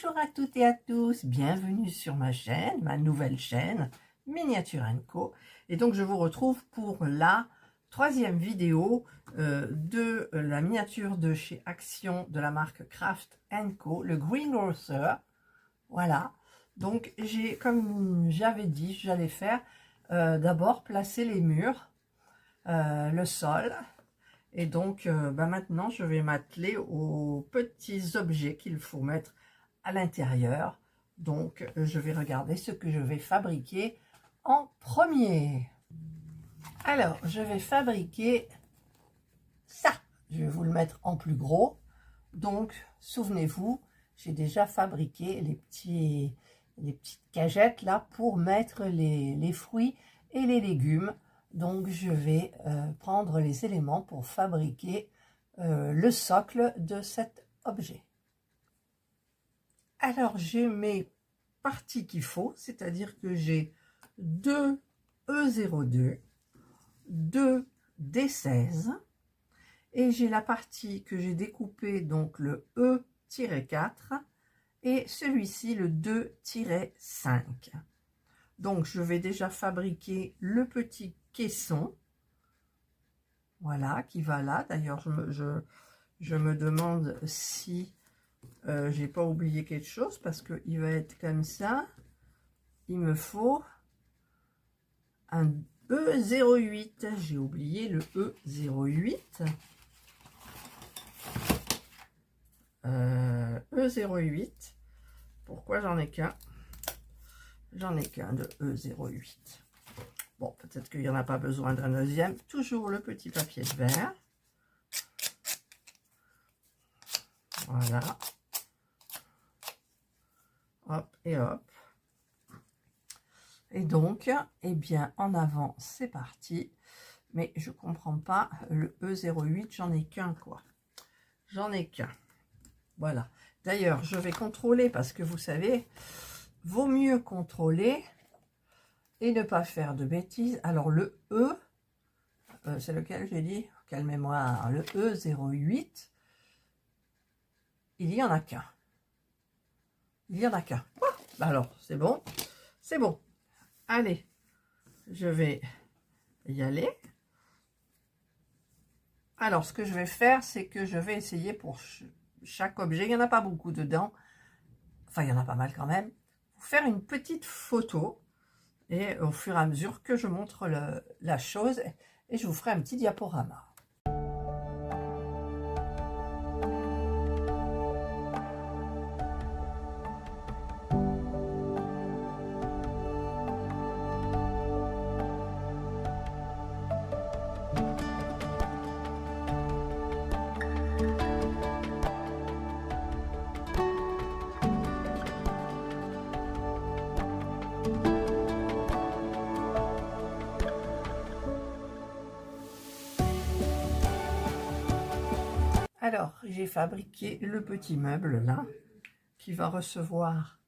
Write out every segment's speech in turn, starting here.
Bonjour à toutes et à tous, bienvenue sur ma chaîne, ma nouvelle chaîne Miniature & Co. Et donc je vous retrouve pour la troisième vidéo de la miniature de chez Action de la marque Craft & Co, le Greengrocer. Voilà, donc comme j'avais dit, j'allais faire d'abord placer les murs, le sol. Et donc maintenant je vais m'atteler aux petits objets qu'il faut mettre à l'intérieur. Donc je vais regarder ce que je vais fabriquer en premier. Alors je vais fabriquer ça. Je vais vous le mettre en plus gros. Donc souvenez-vous, j'ai déjà fabriqué les petites cagettes là pour mettre les fruits et les légumes. Donc je vais prendre les éléments pour fabriquer le socle de cet objet. Alors j'ai mes parties qu'il faut, c'est-à-dire que j'ai 2 E02, 2 D16 et j'ai la partie que j'ai découpée, donc le E-4 et celui-ci le 2-5. Donc je vais déjà fabriquer le petit caisson, voilà, qui va là. D'ailleurs je me demande si j'ai pas oublié quelque chose, parce que il va être comme ça. Il me faut un E08, j'ai oublié le E08. E08, pourquoi j'en ai qu'un? J'en ai qu'un de E08. Bon, peut-être qu'il n'y en a pas besoin d'un deuxième. Toujours le petit papier de verre. Voilà. Hop et hop. Et donc, eh bien, en avant, c'est parti. Mais je comprends pas, le E08, j'en ai qu'un, quoi. J'en ai qu'un. Voilà. D'ailleurs, je vais contrôler, parce que vous savez, vaut mieux contrôler et ne pas faire de bêtises. Alors le E, c'est lequel j'ai dit? Quelle mémoire? Le E08, il y en a qu'un. Il y en a qu'un. Oh, alors, c'est bon. C'est bon. Allez, je vais y aller. Alors, ce que je vais faire, c'est que je vais essayer pour chaque objet, il n'y en a pas beaucoup dedans, enfin, il y en a pas mal quand même, faire une petite photo. Et au fur et à mesure que je montre la chose, et je vous ferai un petit diaporama. Alors, j'ai fabriqué le petit meuble là, qui va recevoir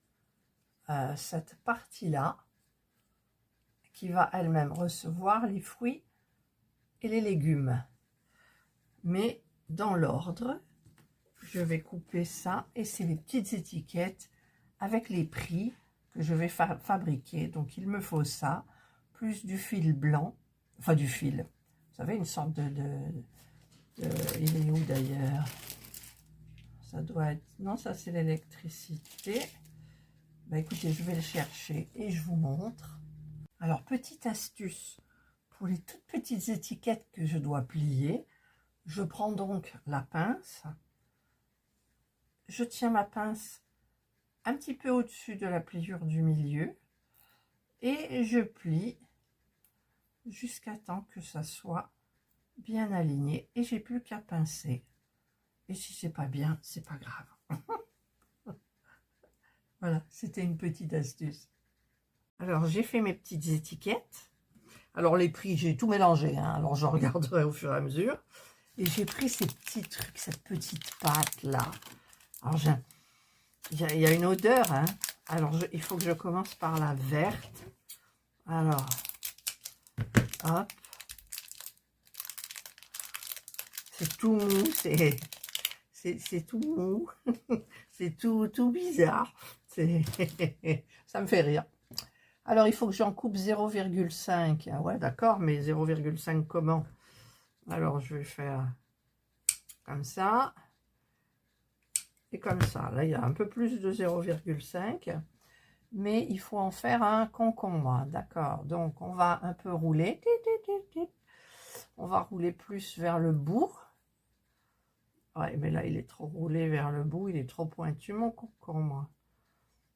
cette partie-là, qui va elle-même recevoir les fruits et les légumes. Mais dans l'ordre, je vais couper ça, et c'est les petites étiquettes avec les prix que je vais fabriquer. Donc, il me faut ça, plus du fil blanc, enfin du fil, vous savez, une sorte il est où d'ailleurs? Ça doit être... Non, ça c'est l'électricité. Bah écoutez, je vais le chercher et je vous montre. Alors, petite astuce, pour les toutes petites étiquettes que je dois plier, je prends donc la pince, je tiens ma pince un petit peu au-dessus de la pliure du milieu et je plie jusqu'à temps que ça soit bien aligné, et j'ai plus qu'à pincer. Et si c'est pas bien, c'est pas grave. Voilà, c'était une petite astuce. Alors j'ai fait mes petites étiquettes. Alors les prix, j'ai tout mélangé, hein. Alors je regarderai au fur et à mesure. Et j'ai pris ces petits trucs, cette petite pâte là. Alors il y a une odeur, hein. Alors il faut que je commence par la verte. Alors hop. C'est tout mou, c'est c'est tout mou, c'est tout bizarre. Ça me fait rire. Alors, il faut que j'en coupe 0,5. Ah ouais, d'accord, mais 0,5 comment? Alors, je vais faire comme ça et comme ça. Là, il y a un peu plus de 0,5, mais il faut en faire un concombre. D'accord, donc on va un peu rouler. On va rouler plus vers le bout. Ouais, mais là, il est trop roulé vers le bout. Il est trop pointu, mon concombre.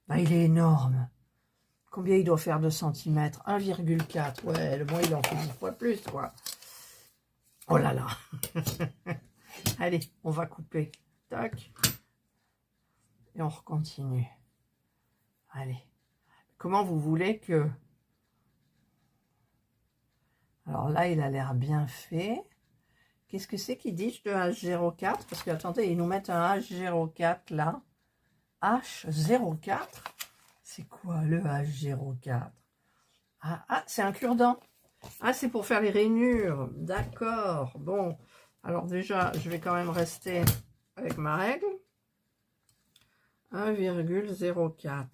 Bah, il est énorme. Combien il doit faire de centimètres? 1,4. Ouais, le moins, il en fait 10 fois plus, quoi. Oh là là. Allez, on va couper. Tac. Et on recontinue. Allez. Comment vous voulez que... Alors là, il a l'air bien fait. Qu'est-ce que c'est qu'ils disent de H04? Parce que, attendez, ils nous mettent un H04 là. H04? C'est quoi le H04? Ah, c'est un cure-dent. Ah, c'est pour faire les rainures. D'accord. Bon. Alors déjà, je vais quand même rester avec ma règle. 1,04.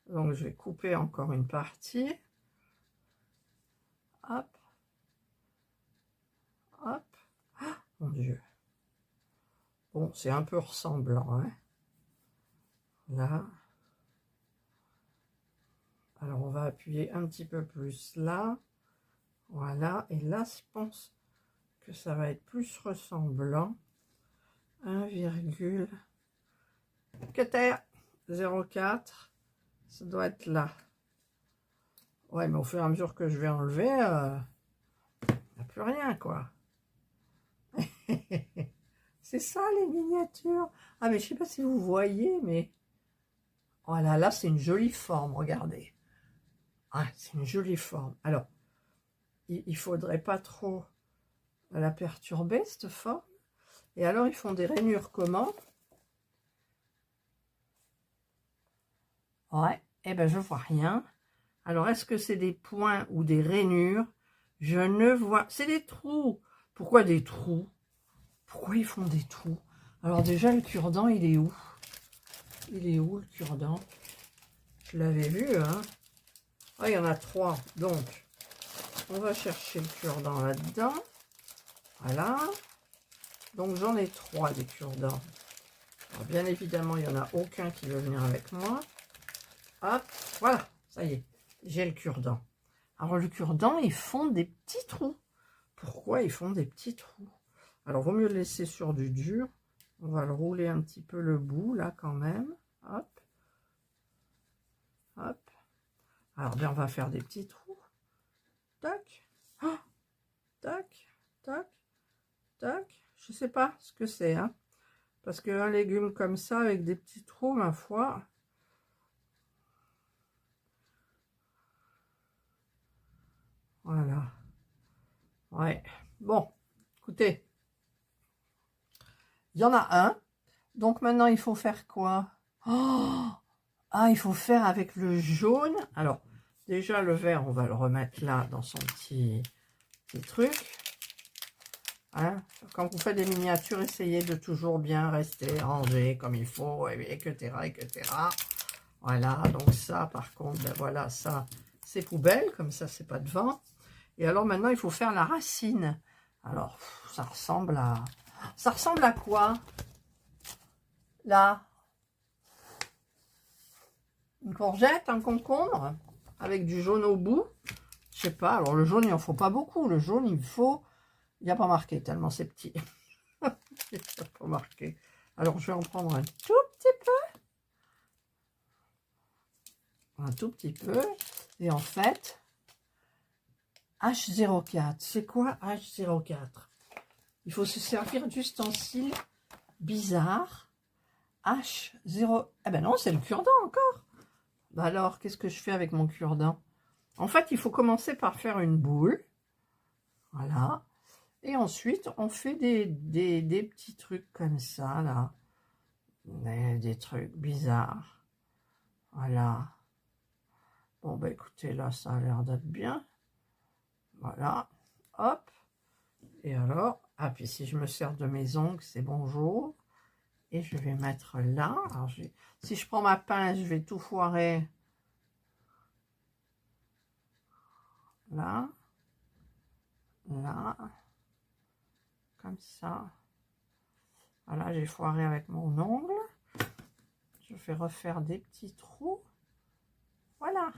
Donc, je vais couper encore une partie. Hop. Hop. Ah, mon Dieu. Bon, c'est un peu ressemblant, hein. Là. Alors, on va appuyer un petit peu plus là. Voilà. Et là, je pense que ça va être plus ressemblant. 1,04. 0,4. Ça doit être là. Ouais, mais au fur et à mesure que je vais enlever, il n'y a plus rien, quoi. C'est ça, les miniatures. Ah, mais je sais pas si vous voyez, mais... Voilà, là, c'est une jolie forme, regardez. Ah, c'est une jolie forme. Alors, il faudrait pas trop la perturber, cette forme. Et alors, ils font des rainures comment? Ouais, eh ben, je vois rien. Alors, est-ce que c'est des points ou des rainures? Je ne vois... C'est des trous. Pourquoi des trous? Pourquoi ils font des trous? Alors déjà, le cure-dent, il est où? Il est où, le cure-dent? Je l'avais vu, hein? Ah, il y en a 3. Donc, on va chercher le cure-dent là-dedans. Voilà. Donc, j'en ai 3 des cure-dents. Alors, bien évidemment, il n'y en a aucun qui veut venir avec moi. Hop, voilà, ça y est, j'ai le cure-dent. Alors, le cure-dent, ils font des petits trous. Pourquoi ils font des petits trous? Alors, vaut mieux le laisser sur du dur. On va le rouler un petit peu le bout, là, quand même. Hop. Hop. Alors, bien, on va faire des petits trous. Tac. Oh, tac. Tac. Tac. Je sais pas ce que c'est, hein. Parce qu'un légume comme ça, avec des petits trous, ma foi... Voilà. Ouais. Bon, écoutez. Il y en a un. Donc maintenant, il faut faire quoi? Oh, ah, il faut faire avec le jaune. Alors, déjà, le vert, on va le remettre là, dans son petit truc. Hein? Quand vous faites des miniatures, essayez de toujours bien rester rangé comme il faut, etc., etc. Voilà, donc ça, par contre, ben voilà, ça, c'est poubelle, comme ça, c'est pas devant. Et alors, maintenant, il faut faire la racine. Alors, ça ressemble à... Ça ressemble à quoi? Là, une courgette, un concombre, avec du jaune au bout. Je sais pas, alors le jaune, il en faut pas beaucoup. Le jaune, il faut... Il n'y a pas marqué, tellement c'est petit. Il n'y a pas marqué. Alors, je vais en prendre un tout petit peu. Un tout petit peu. Et en fait, H04. C'est quoi H04? Il faut se servir d'ustensiles bizarres. H0... Ah ben non, c'est le cure-dent encore. Bah alors, qu'est-ce que je fais avec mon cure-dent? En fait, il faut commencer par faire une boule. Voilà. Et ensuite, on fait des petits trucs comme ça, là. Des trucs bizarres. Voilà. Bon, bah écoutez, là, ça a l'air d'être bien. Voilà. Hop. Et alors, ah, puis si je me sers de mes ongles, c'est bonjour. et je vais mettre là. Alors, si je prends ma pince, je vais tout foirer. Là, là, comme ça. Voilà, j'ai foiré avec mon ongle. Je vais refaire des petits trous. Voilà.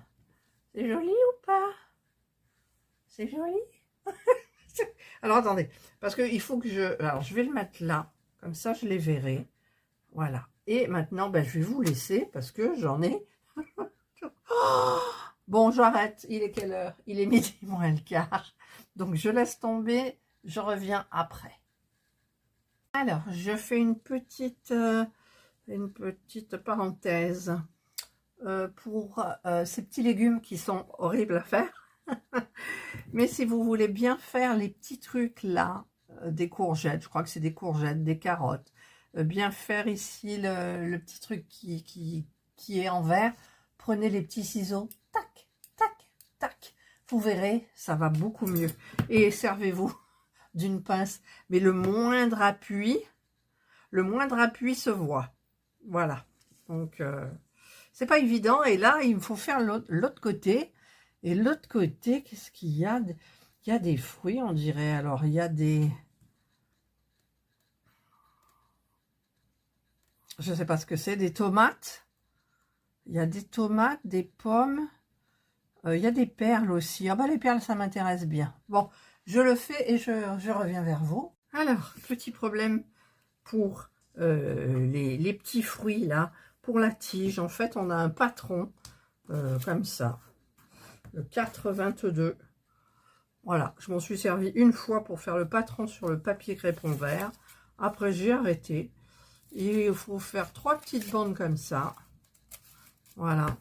C'est joli ou pas? C'est joli? Alors, attendez. Parce qu'il faut que je... Alors, je vais le mettre là. Comme ça, je les verrai. Voilà. Et maintenant, ben, je vais vous laisser parce que j'en ai... Oh, bon, j'arrête. Il est quelle heure? Il est midi moins le quart. Donc, je laisse tomber. Je reviens après. Alors, je fais une petite parenthèse pour ces petits légumes qui sont horribles à faire. Mais si vous voulez bien faire les petits trucs là, des courgettes, je crois que c'est des courgettes, des carottes, bien faire ici le petit truc qui est en vert, prenez les petits ciseaux, tac, tac, tac. Vous verrez, ça va beaucoup mieux. Et servez-vous d'une pince, mais le moindre appui se voit. Voilà. Donc, c'est pas évident. Et là, il me faut faire l'autre côté. Et l'autre côté, qu'est-ce qu'il y a? Il y a des fruits, on dirait. Alors, il y a des... Je sais pas ce que c'est. Des tomates. Il y a des tomates, des pommes. Il y a des perles aussi. Ah bah, les perles, ça m'intéresse bien. Bon, je le fais et je reviens vers vous. Alors, petit problème pour les petits fruits, là. Pour la tige, en fait, on a un patron comme ça. Le 4,22. Voilà, je m'en suis servi une fois pour faire le patron sur le papier crépon vert. Après, j'ai arrêté. Il faut faire 3 petites bandes comme ça. Voilà.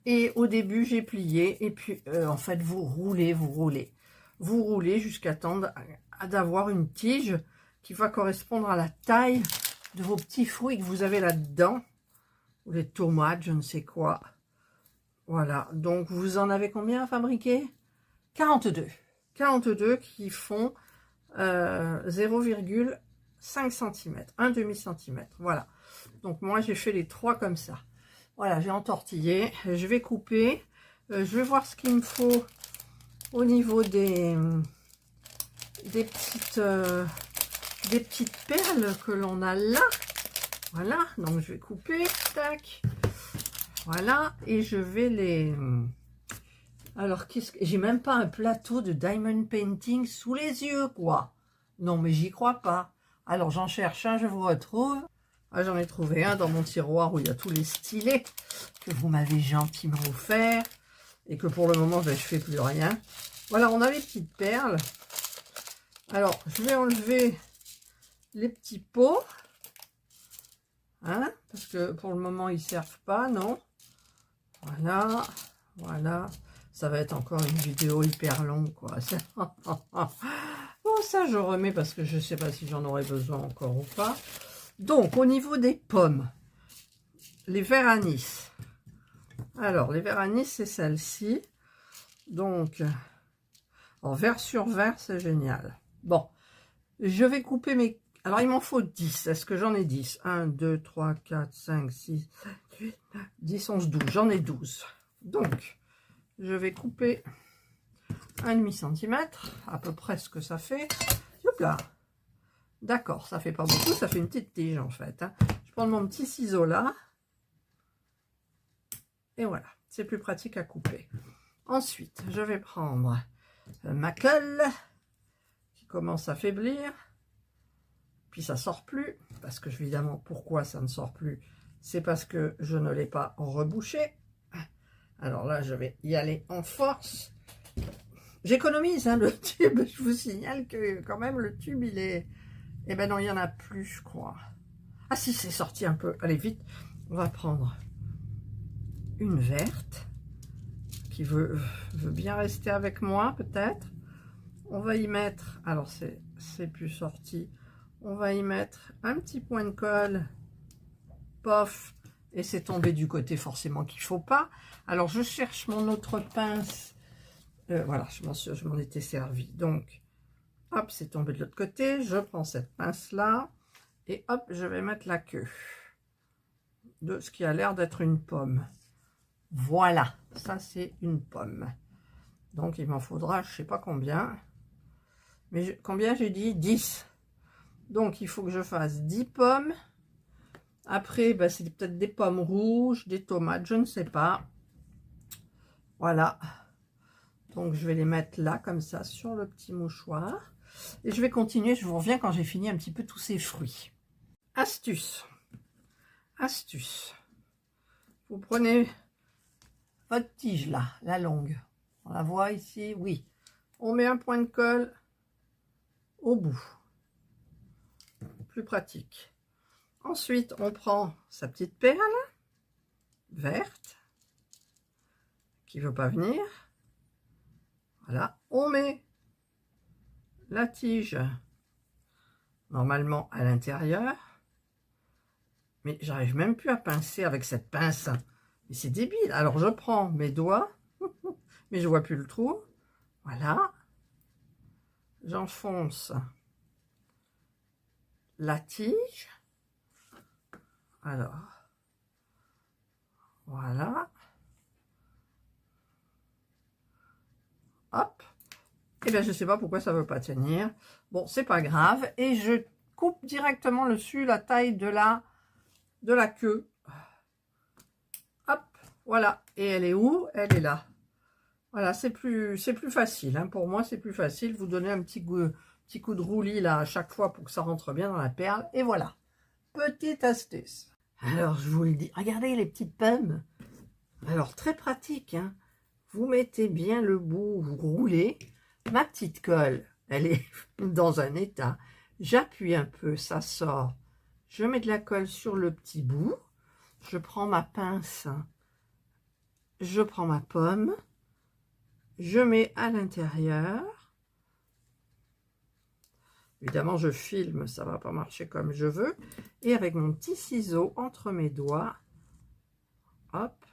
Et au début, j'ai plié. Et puis, en fait, vous roulez. Vous roulez jusqu'à temps d'avoir une tige qui va correspondre à la taille de vos petits fruits que vous avez là-dedans. Ou les tomates, je ne sais quoi. Voilà. Donc, vous en avez combien à fabriquer? 42. 42 qui font 0,5 cm. Un demi-centimètre. Voilà. Donc, moi, j'ai fait les 3 comme ça. Voilà, j'ai entortillé. Je vais couper. Je vais voir ce qu'il me faut au niveau des petites perles que l'on a là. Voilà, donc je vais couper. Tac. Voilà, et je vais les... Alors, j'ai même pas un plateau de diamond painting sous les yeux, quoi. Non, mais j'y crois pas. Alors, j'en cherche un, je vous retrouve. Ah, j'en ai trouvé un dans mon tiroir où il y a tous les stylets que vous m'avez gentiment offert et que pour le moment, ben, je fais plus rien. Voilà, on a les petites perles. Alors, je vais enlever les petits pots. Hein, parce que pour le moment, ils ne servent pas, non? Voilà, voilà. Ça va être encore une vidéo hyper longue, quoi. Bon, ça, je remets parce que je ne sais pas si j'en aurai besoin encore ou pas. Donc, au niveau des pommes, les verres à Nice. Alors, les verres à Nice, c'est celle-ci. Donc, en vert sur vert, c'est génial. Bon, je vais couper mes... Alors, il m'en faut 10. Est-ce que j'en ai 10? 1, 2, 3, 4, 5, 6, 7, 8, 9, 10, 11, 12. J'en ai 12. Donc, je vais couper 1,5 cm, à peu près ce que ça fait. Hop là. D'accord, ça fait pas beaucoup, ça fait une petite tige en fait. Hein. Je prends mon petit ciseau là. Et voilà, c'est plus pratique à couper. Ensuite, je vais prendre ma colle qui commence à faiblir. Puis ça sort plus, parce que évidemment, pourquoi ça ne sort plus? C'est parce que je ne l'ai pas rebouché. Alors là, je vais y aller en force. J'économise hein, le tube. Je vous signale que quand même le tube, il est... Eh ben non, il n'y en a plus, je crois. Ah si, c'est sorti un peu. Allez, vite. On va prendre une verte qui veut bien rester avec moi, peut-être. On va y mettre... Alors, c'est plus sorti. On va y mettre un petit point de colle. Pof. Et c'est tombé du côté forcément qu'il ne faut pas. Alors, je cherche mon autre pince. Voilà, je m'en étais servi. Donc, hop, c'est tombé de l'autre côté. Je prends cette pince-là. Et hop, je vais mettre la queue de ce qui a l'air d'être une pomme. Voilà, ça c'est une pomme. Donc il m'en faudra, je sais pas combien. Mais combien j'ai dit? 10. Donc il faut que je fasse 10 pommes. Après, ben, c'est peut-être des pommes rouges, des tomates, je ne sais pas. Voilà. Donc je vais les mettre là, comme ça, sur le petit mouchoir. Et je vais continuer, je vous reviens quand j'ai fini un petit peu tous ces fruits. Astuce. Astuce. Vous prenez votre tige là, la longue. On la voit ici, oui. On met un point de colle au bout. Plus pratique. Ensuite, on prend sa petite perle verte qui ne veut pas venir. Voilà. On met la tige normalement à l'intérieur. Mais j'arrive même plus à pincer avec cette pince. Mais c'est débile. Alors je prends mes doigts, mais je vois plus le trou. Voilà. J'enfonce la tige. Alors, voilà. Hop. Et bien je sais pas pourquoi ça veut pas tenir. Bon, c'est pas grave. Et je coupe directement dessus la taille de la queue. Hop, voilà. Et elle est où? Elle est là. Voilà, c'est plus facile. Hein. Pour moi, c'est plus facile. Vous donnez un petit coup de roulis là à chaque fois pour que ça rentre bien dans la perle. Et voilà. Petite astuce. Alors, je vous le dis. Regardez les petites pommes. Alors, très pratique. Hein. Vous mettez bien le bout, vous roulez. Ma petite colle, elle est dans un état. J'appuie un peu, ça sort. Je mets de la colle sur le petit bout. Je prends ma pince. Je prends ma pomme. Je mets à l'intérieur. Évidemment, je filme, ça ne va pas marcher comme je veux. Et avec mon petit ciseau entre mes doigts, hop,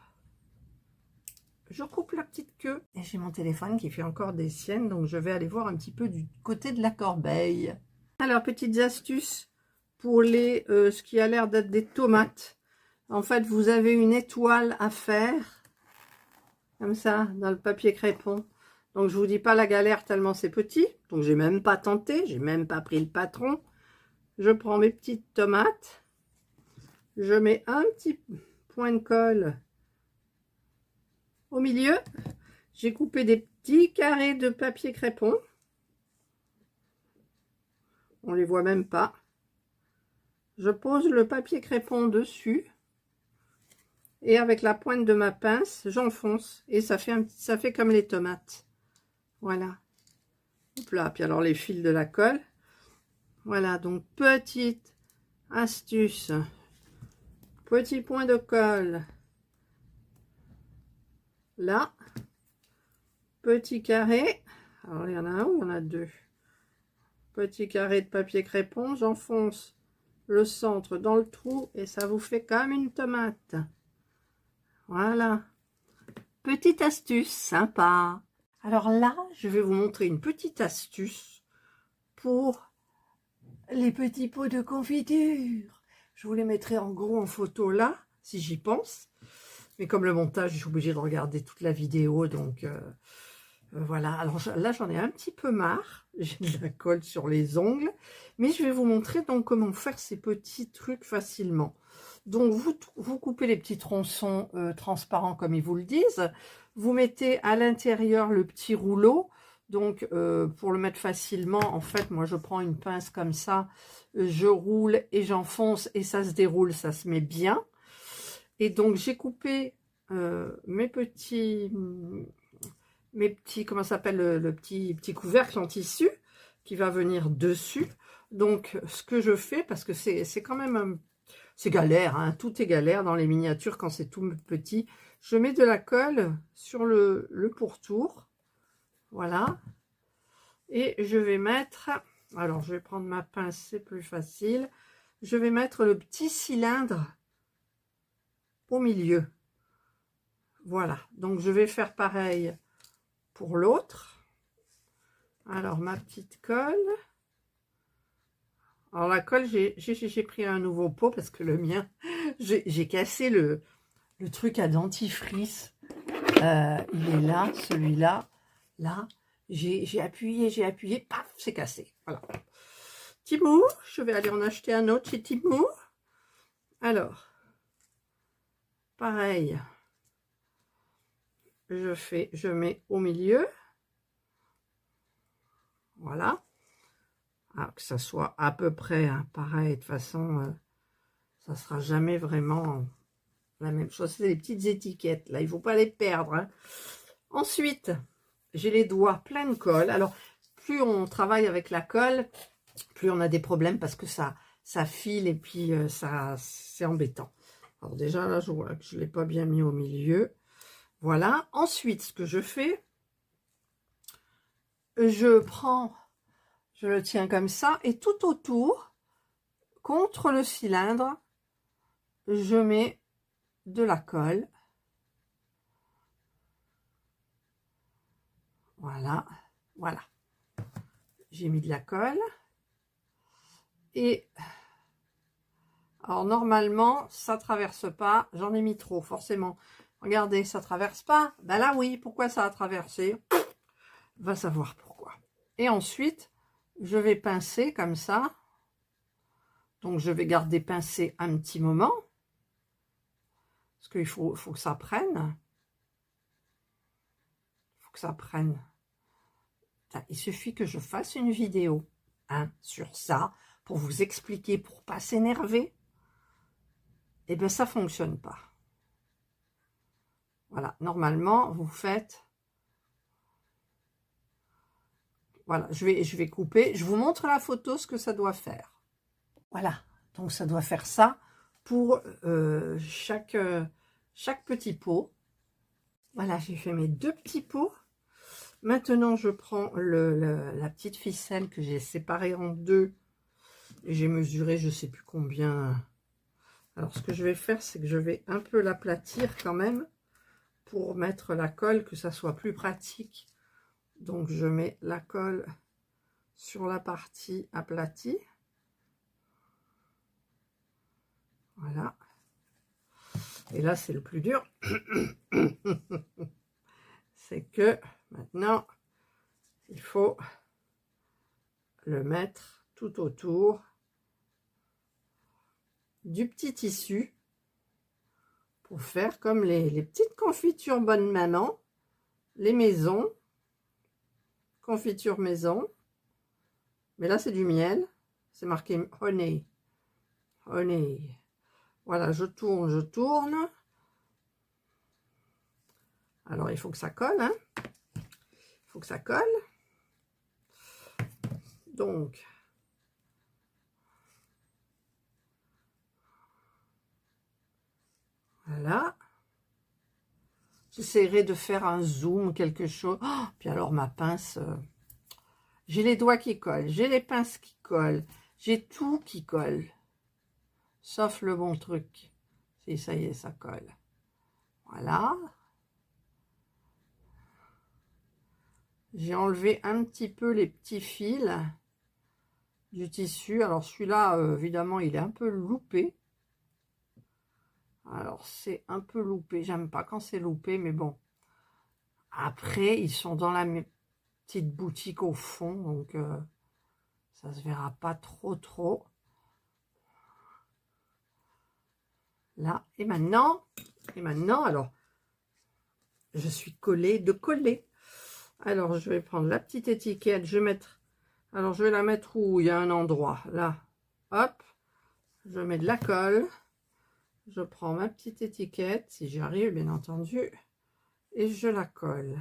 je coupe la petite queue. Et j'ai mon téléphone qui fait encore des siennes, donc je vais aller voir un petit peu du côté de la corbeille. Alors, petites astuces pour ce qui a l'air d'être des tomates. En fait, vous avez une étoile à faire, comme ça, dans le papier crépon. Donc, je vous dis pas la galère tellement c'est petit. Donc, j'ai même pas tenté, j'ai même pas pris le patron. Je prends mes petites tomates. Je mets un petit point de colle au milieu. J'ai coupé des petits carrés de papier crépon. On les voit même pas. Je pose le papier crépon dessus. Et avec la pointe de ma pince, j'enfonce. Et ça fait comme les tomates. Voilà. Hop là. Puis alors les fils de la colle. Voilà. Donc petite astuce. Petit point de colle. Là. Petit carré. Alors il y en a un ou il y en a deux. Petit carré de papier crépon. J'enfonce le centre dans le trou. Et ça vous fait comme une tomate. Voilà. Petite astuce sympa. Alors là, je vais vous montrer une petite astuce pour les petits pots de confiture. Je vous les mettrai en gros en photo là, si j'y pense. Mais comme le montage, je suis obligée de regarder toute la vidéo, donc voilà. Alors là, j'en ai un petit peu marre. J'ai de la colle sur les ongles. Mais je vais vous montrer donc comment faire ces petits trucs facilement. Donc, vous coupez les petits tronçons transparents comme ils vous le disent. Vous mettez à l'intérieur le petit rouleau. Donc, pour le mettre facilement, en fait, moi, je prends une pince comme ça. Je roule et j'enfonce et ça se déroule, ça se met bien. Et donc, j'ai coupé mes petits, comment ça s'appelle, le petit couvercle en tissu qui va venir dessus. Donc, ce que je fais, parce que c'est quand même... c'est galère, hein, tout est galère dans les miniatures quand c'est tout petit. Je mets de la colle sur le pourtour. Voilà. Et je vais mettre... alors, je vais prendre ma pince, c'est plus facile. Je vais mettre le petit cylindre au milieu. Voilà. Donc, je vais faire pareil pour l'autre. Alors, ma petite colle. Alors la colle, j'ai pris un nouveau pot parce que le mien, j'ai cassé le truc à dentifrice. Il est là, celui-là. Là, j'ai appuyé, paf, c'est cassé. Voilà. Timou, je vais aller en acheter un autre chez Timou. Alors, pareil, je mets au milieu. Voilà. Alors, que ça soit à peu près pareil. De toute façon, ça sera jamais vraiment la même chose. C'est les petites étiquettes. Là, il ne faut pas les perdre. Hein. Ensuite, j'ai les doigts pleins de colle. Alors, plus on travaille avec la colle, plus on a des problèmes parce que ça file et puis c'est embêtant. Alors déjà, là, je vois que je ne l'ai pas bien mis au milieu. Voilà. Ensuite, ce que je fais, je le tiens comme ça et tout autour, contre le cylindre, je mets de la colle. Voilà. Voilà. J'ai mis de la colle. Et alors normalement, ça traverse pas. J'en ai mis trop, forcément. Regardez, ça traverse pas. Ben là, oui. Pourquoi ça a traversé? Va savoir pourquoi. Et ensuite, je vais pincer comme ça. Donc, je vais garder pincé un petit moment. Parce qu'il faut que ça prenne. Il faut que ça prenne. Il suffit que je fasse une vidéo sur ça pour vous expliquer, pour pas s'énerver. Et bien, ça fonctionne pas. Voilà, normalement, vous faites... Voilà, je vais couper. Je vous montre la photo, ce que ça doit faire. Voilà, donc ça doit faire ça pour chaque petit pot. Voilà, j'ai fait mes 2 petits pots. Maintenant, je prends la petite ficelle que j'ai séparée en 2. Et j'ai mesuré, je ne sais plus combien. Alors, ce que je vais faire, c'est que je vais un peu l'aplatir quand même pour mettre la colle, que ça soit plus pratique. Donc, je mets la colle sur la partie aplatie. Voilà. Et là, c'est le plus dur. C'est que maintenant, il faut le mettre tout autour du petit tissu pour faire comme les petites confitures bonne maman, les maisons, confiture maison. Mais là, c'est du miel. C'est marqué honey. Honey. Voilà, je tourne, je tourne. Alors, il faut que ça colle, hein. Il faut que ça colle. Donc, voilà. J'essaierai de faire un zoom, quelque chose. Oh, puis alors, ma pince, j'ai les doigts qui collent, j'ai les pinces qui collent, j'ai tout qui colle. Sauf le bon truc. Si, ça y est, ça colle. Voilà. J'ai enlevé un petit peu les petits fils du tissu. Alors celui-là, évidemment, il est un peu loupé. Alors c'est un peu loupé. J'aime pas quand c'est loupé, mais bon. Après, ils sont dans la petite boutique au fond, donc ça se verra pas trop. Là, et maintenant, alors, je suis collée de coller. Alors, je vais prendre la petite étiquette, je vais la mettre où il y a un endroit, là, hop, je mets de la colle, je prends ma petite étiquette, si j'y arrive, bien entendu, et je la colle.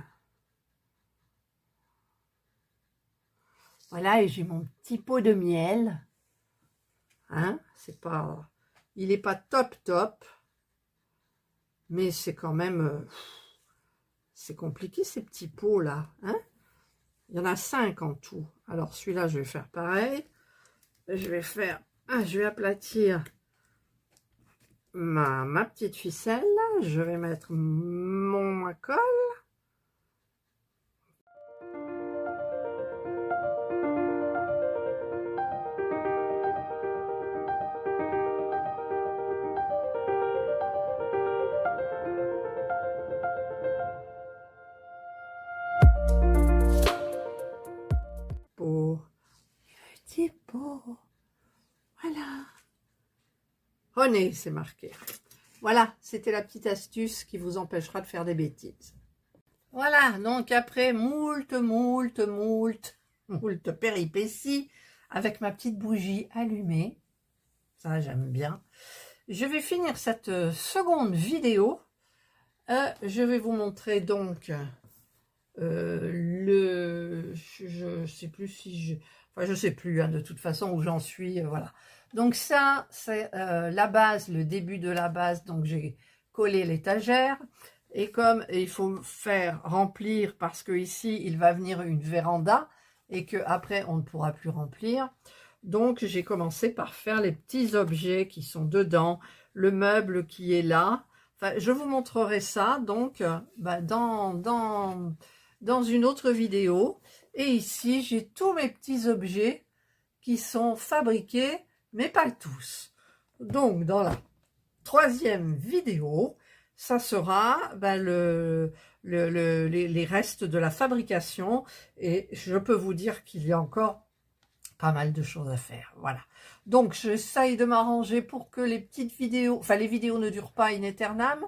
Voilà, et j'ai mon petit pot de miel, hein, il n'est pas top, mais c'est quand même, c'est compliqué ces petits pots là, hein. Il y en a 5 en tout. Alors celui-là, je vais faire pareil. Je vais aplatir ma petite ficelle. Je vais mettre ma colle. Prenez, c'est marqué. Voilà, c'était la petite astuce qui vous empêchera de faire des bêtises. Voilà, donc après moult péripéties, avec ma petite bougie allumée, ça j'aime bien, je vais finir cette seconde vidéo. Je vais vous montrer donc je sais plus si je sais plus hein, de toute façon où j'en suis, voilà. Donc ça c'est la base, le début de la base, donc j'ai collé l'étagère. Et comme il faut faire remplir, parce que ici il va venir une véranda et que après on ne pourra plus remplir, donc j'ai commencé par faire les petits objets qui sont dedans, le meuble qui est là. Enfin, je vous montrerai ça donc dans une autre vidéo. Et ici j'ai tous mes petits objets qui sont fabriqués, mais pas tous. Donc dans la troisième vidéo, ça sera les restes de la fabrication, et je peux vous dire qu'il y a encore pas mal de choses à faire. Voilà, donc j'essaye de m'arranger pour que les petites vidéos, enfin les vidéos ne durent pas in aeternam.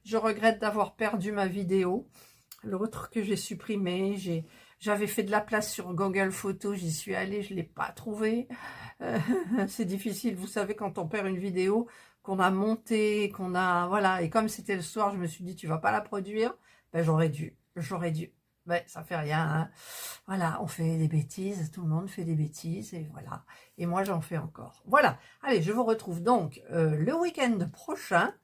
Je regrette d'avoir perdu ma vidéo, l'autre que j'ai supprimée. J'avais fait de la place sur Google Photos, j'y suis allée, je ne l'ai pas trouvée. C'est difficile, vous savez, quand on perd une vidéo qu'on a montée, qu'on a, voilà, et comme c'était le soir, je me suis dit, tu vas pas la produire, ben j'aurais dû, ben ça fait rien, hein. Voilà, on fait des bêtises, tout le monde fait des bêtises, et voilà, et moi j'en fais encore. Voilà, allez, je vous retrouve donc le week-end prochain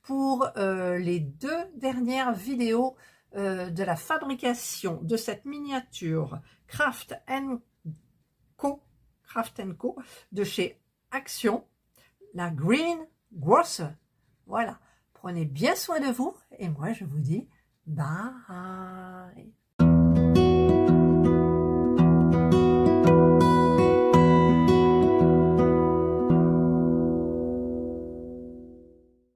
pour les 2 dernières vidéos de la fabrication de cette miniature Craft Co de chez Action, la Green Grocer. Voilà, prenez bien soin de vous et moi je vous dis bye.